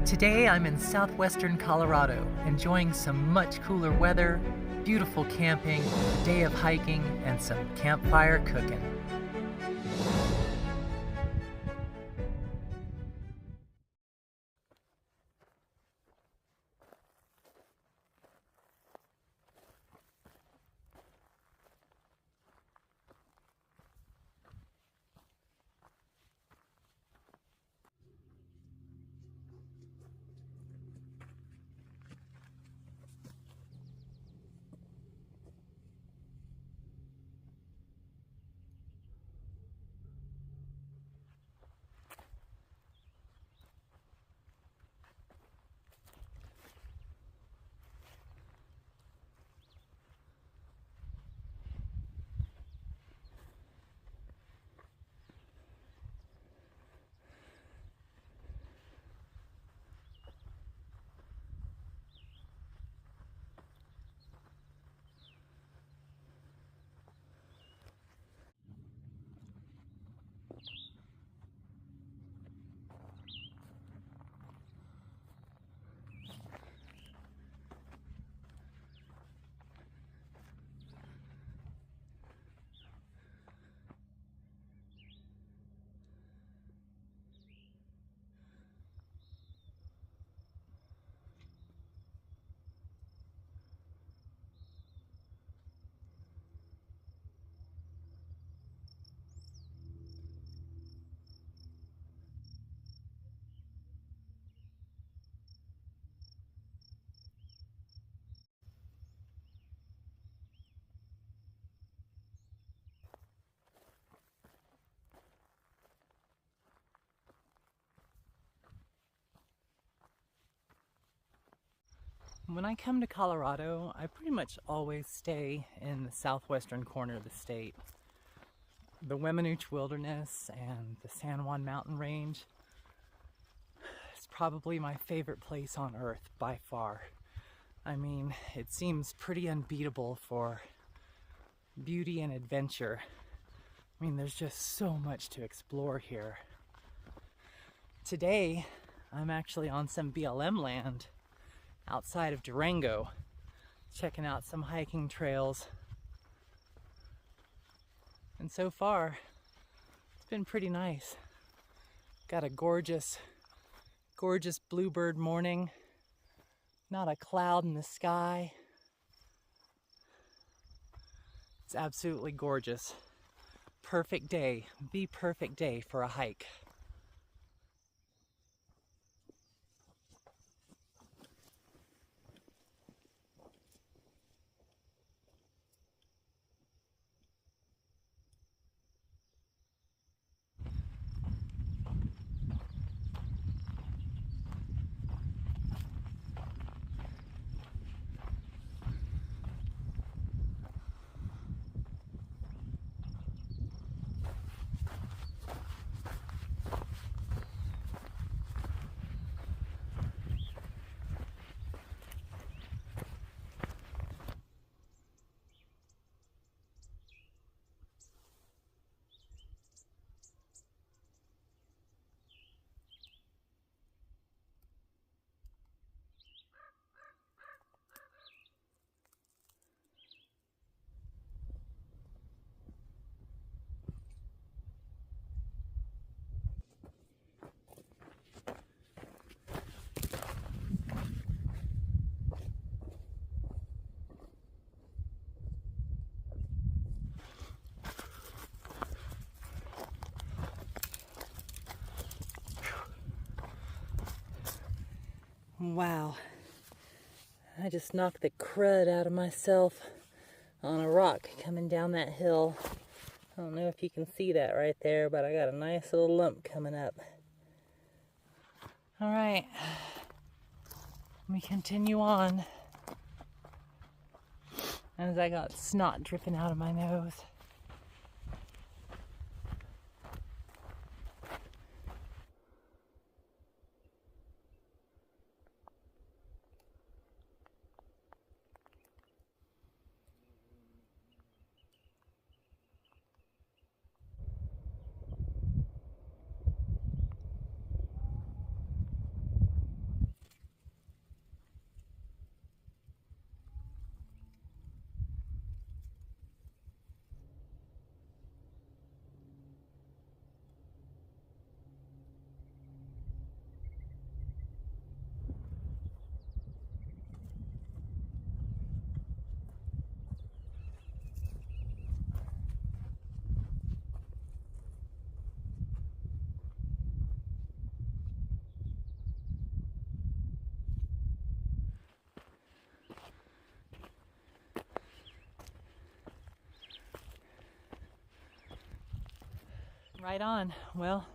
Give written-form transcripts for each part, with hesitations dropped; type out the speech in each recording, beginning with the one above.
Today I'm in southwestern Colorado, enjoying some much cooler weather, beautiful camping, a day of hiking, and some campfire cooking. When I come to Colorado, I pretty much always stay in the southwestern corner of the state. The Weminuche Wilderness and the San Juan Mountain Range is probably my favorite place on earth by far. I mean, it seems pretty unbeatable for beauty and adventure. I mean, there's just so much to explore here. Today, I'm actually on some BLM land outside of Durango, checking out some hiking trails. And so far, it's been pretty nice. Got a gorgeous, gorgeous bluebird morning. Not a cloud in the sky. It's absolutely gorgeous. Perfect day, the perfect day for a hike. Wow, I just knocked the crud out of myself on a rock coming down that hill. I don't know if you can see that right there, but I got a nice little lump coming up. All right, let me continue on as I got snot dripping out of my nose. Right on. Well,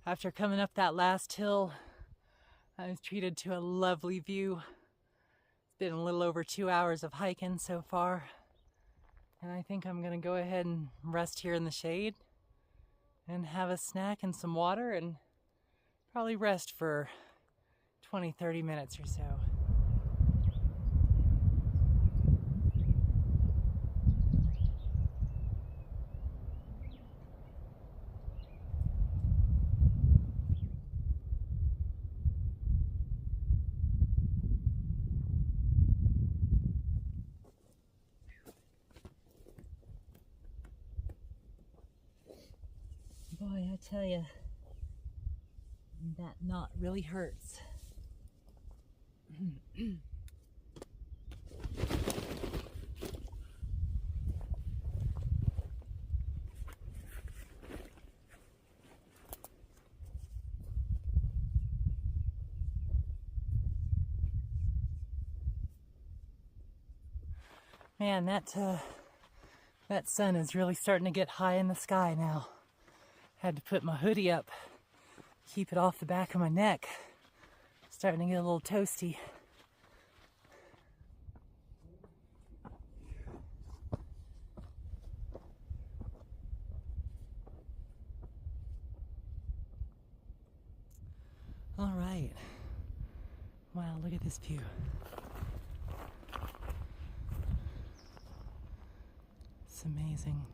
after coming up that last hill, I was treated to a lovely view. It's been a little over 2 hours of hiking so far. And I think I'm gonna go ahead and rest here in the shade and have a snack and some water and probably rest for 20-30 minutes or so. Boy, I tell you, that knot really hurts. Man, that sun is really starting to get high in the sky now. Had to put my hoodie up, keep it off the back of my neck. Starting to get a little toasty. All right. Wow, look at this view. It's amazing.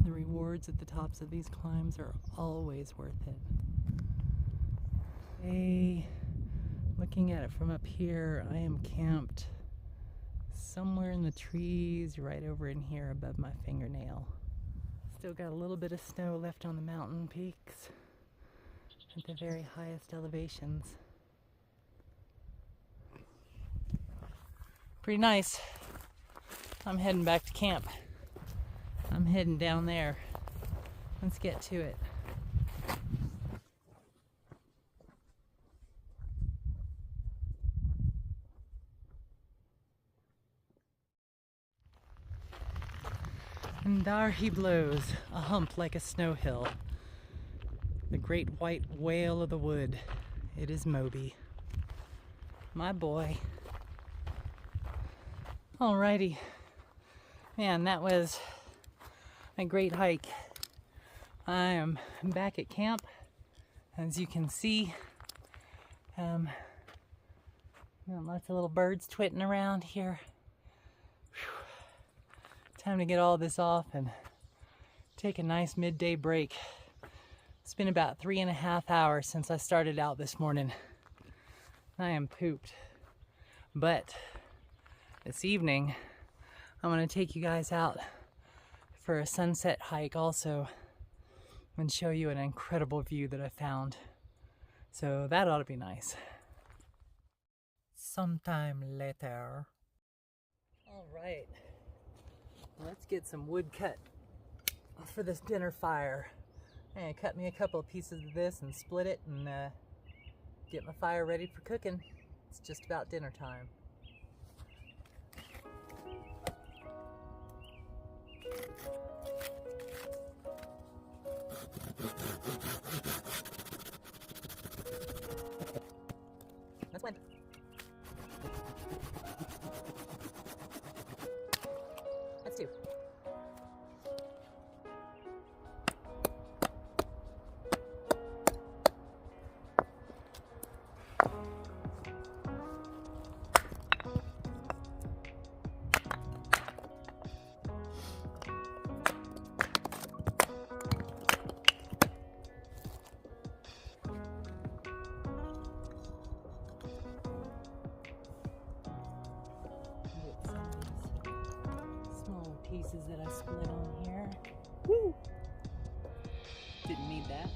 The rewards at the tops of these climbs are always worth it. Looking at it from up here, I am camped somewhere in the trees right over in here above my fingernail. Still got a little bit of snow left on the mountain peaks at the very highest elevations. Pretty nice. I'm heading back to camp. I'm heading down there. Let's get to it. And there he blows, a hump like a snow hill. The great white whale of the wood. It is Moby. My boy. Alrighty. Man, that was a great hike. I am back at camp, as you can see. Lots of little birds twitting around here. Whew. Time to get all this off and take a nice midday break. It's been about 3.5 hours since I started out this morning. I am pooped. But this evening, I'm going to take you guys out for a sunset hike also and show you an incredible view that I found. So that ought to be nice. Sometime later. All right, let's get some wood cut for this dinner fire. I'm gonna cut me a couple of pieces of this and split it and get my fire ready for cooking. It's just about dinner time. That's one. That's two. Pieces that I split on here. Woo! Didn't need that.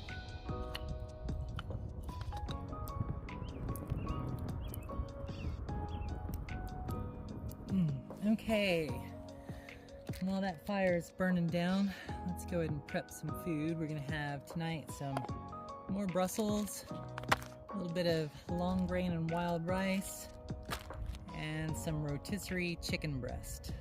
Okay. While that fire is burning down, let's go ahead and prep some food. We're gonna have tonight some more Brussels, a little bit of long grain and wild rice, and some rotisserie chicken breast.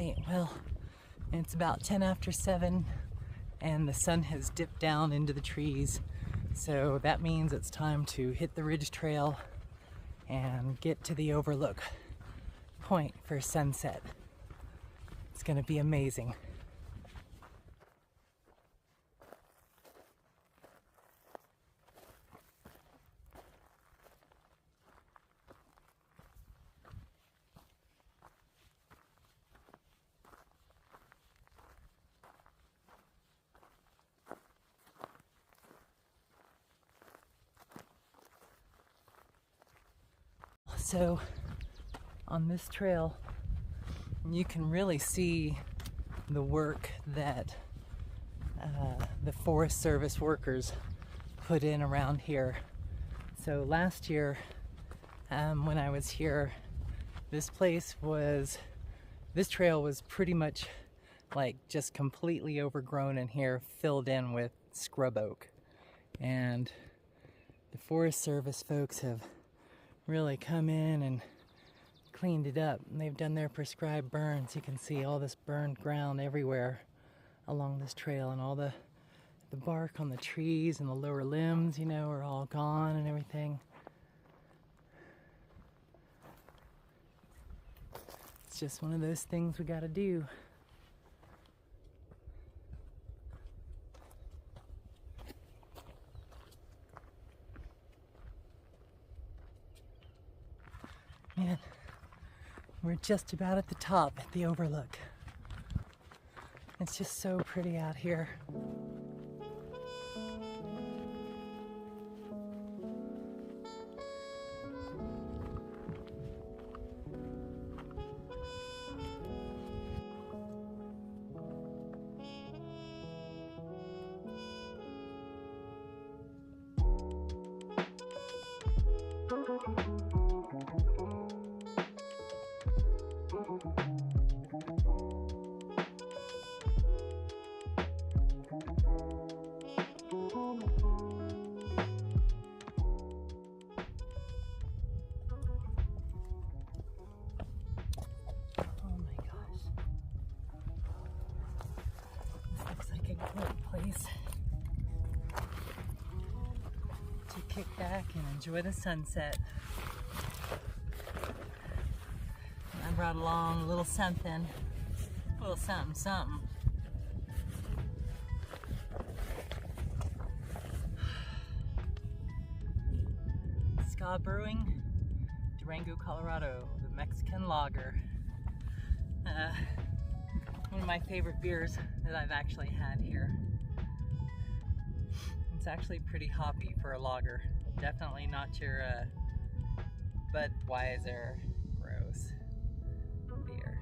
Alright, well, it's about 10 after 7 and the sun has dipped down into the trees, so that means it's time to hit the ridge trail and get to the overlook point for sunset. It's gonna be amazing. So on this trail you can really see the work that the Forest Service workers put in around here. So last year when I was here, this trail was pretty much like just completely overgrown in here, filled in with scrub oak, and the Forest Service folks have really come in and cleaned it up, and they've done their prescribed burns. You can see all this burned ground everywhere along this trail, and all the bark on the trees and the lower limbs, you know, are all gone and everything. It's just one of those things we gotta do. Man, we're just about at the top, at the overlook. It's just so pretty out here. To kick back and enjoy the sunset. I brought along a little something, something. Ska Brewing, Durango, Colorado, the Mexican lager. One of my favorite beers that I've actually had here. It's actually pretty hoppy for a lager. Definitely not your Budweiser gross beer.